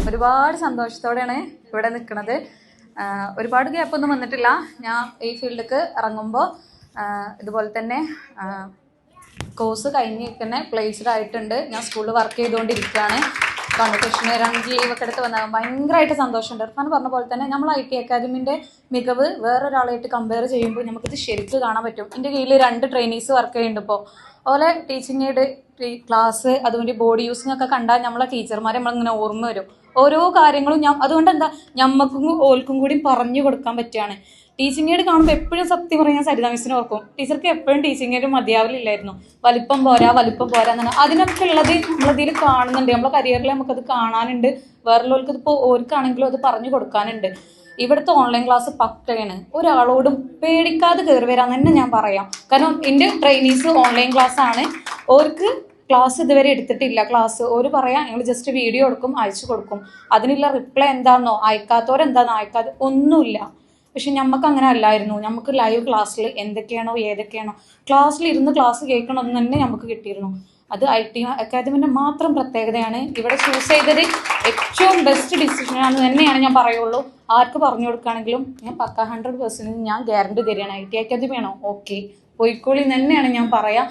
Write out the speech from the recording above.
ഒരുപാട് സന്തോഷത്തോടെയാണ് ഇവിടെ നിൽക്കുന്നത്. ഒരുപാട് ഗ്യാപ്പൊന്നും വന്നിട്ടില്ല. ഞാൻ ഈ ഫീൽഡിലേക്ക് ഇറങ്ങുമ്പോൾ ഇതുപോലെ തന്നെ കോഴ്സ് കഴിഞ്ഞ് തന്നെ പ്ലേസ്ഡ് ആയിട്ടുണ്ട്. ഞാൻ സ്കൂളിൽ വർക്ക് ചെയ്തുകൊണ്ടിരിക്കുകയാണ്. കോൺവെക്കേഷന് 2 ലീവൊക്കെ എടുത്ത് വന്നാൽ ഭയങ്കരമായിട്ട് സന്തോഷമുണ്ട്. ഇർഫാൻ പറഞ്ഞ പോലെ തന്നെ നമ്മൾ IT അക്കാദമിൻ്റെ മികവ് വേറൊരാളായിട്ട് കമ്പയർ ചെയ്യുമ്പോൾ നമുക്കിത് ശരിക്കും കാണാൻ പറ്റും. എൻ്റെ കീഴിൽ 2 ട്രെയിനീസ് വർക്ക് ചെയ്യുന്നുണ്ട്. ഇപ്പോൾ ഓലെ ടീച്ചിങ് എയ്ഡ് ക്ലാസ് അതുകൊണ്ട് ബോഡി യൂസിങ് ഒക്കെ കണ്ടാൽ നമ്മളെ ടീച്ചർമാരെ നമ്മളിങ്ങനെ ഓർമ്മ വരും. ഓരോ കാര്യങ്ങളും അതുകൊണ്ട് എന്താ ഞമ്മക്കും ഓൽക്കും കൂടി പറഞ്ഞു കൊടുക്കാൻ പറ്റുകയാണ്. ടീച്ചിങ് എയ്ഡ് കാണുമ്പോൾ എപ്പോഴും സത്യം പറയാൻ സരിത മിസ്സിനെ ഓർക്കും. ടീച്ചർക്ക് എപ്പോഴും ടീച്ചിങ് എയ്ഡ് മതിയാവില്ലായിരുന്നു. വലിപ്പം പോരാ എന്നാണ്. അതിനൊക്കെ ഉള്ളത് നമ്മളതിൽ കാണുന്നുണ്ട്. നമ്മളെ കരിയറിൽ നമുക്കത് കാണാനുണ്ട്. വേറെയുള്ളവർക്ക് ഇതിപ്പോൾ ഓർക്കാണെങ്കിലും അത് പറഞ്ഞു കൊടുക്കാനുണ്ട്. ഇവിടുത്തെ ഓൺലൈൻ ക്ലാസ് പക്കയാണ്. ഒരാളോടും പേടിക്കാതെ കയറി വരാൻ തന്നെ ഞാൻ പറയാം. കാരണം എൻ്റെ ട്രെയിനീസ് ഓൺലൈൻ ക്ലാസ് ആണ്. ഓർക്ക് ക്ലാസ് ഇതുവരെ എടുത്തിട്ടില്ല. ക്ലാസ് ഒരു പറയാം ഞങ്ങൾ ജസ്റ്റ് വീഡിയോ എടുക്കും, അയച്ചു കൊടുക്കും. അതിനുള്ള റിപ്ലൈ എന്താണെന്നോ അയക്കാത്തവരെന്താണെന്നോ അയക്കാതെ ഒന്നുമില്ല. പക്ഷെ നമുക്ക് അങ്ങനെ അല്ലായിരുന്നു. നമുക്ക് ലൈവ് ക്ലാസ്സിൽ എന്തൊക്കെയാണോ ഏതൊക്കെയാണോ ക്ലാസ്സിലിരുന്ന് ക്ലാസ് കേൾക്കണമെന്ന് തന്നെ നമുക്ക് കിട്ടിയിരുന്നു. അത് IT അക്കാദമിൻ്റെ മാത്രം പ്രത്യേകതയാണ്. ഇവിടെ ചൂസ് ചെയ്തത് ഏറ്റവും ബെസ്റ്റ് ഡിസിഷനാണെന്ന് തന്നെയാണ് ഞാൻ പറയുള്ളൂ. ആർക്ക് പറഞ്ഞു കൊടുക്കുകയാണെങ്കിലും ഞാൻ പക്ക 100% ഞാൻ ഗ്യാരണ്ടി തരികയാണ്. IT അക്കാദമിയാണോ ഓക്കെ പോയിക്കോളി തന്നെയാണ് ഞാൻ പറയാം.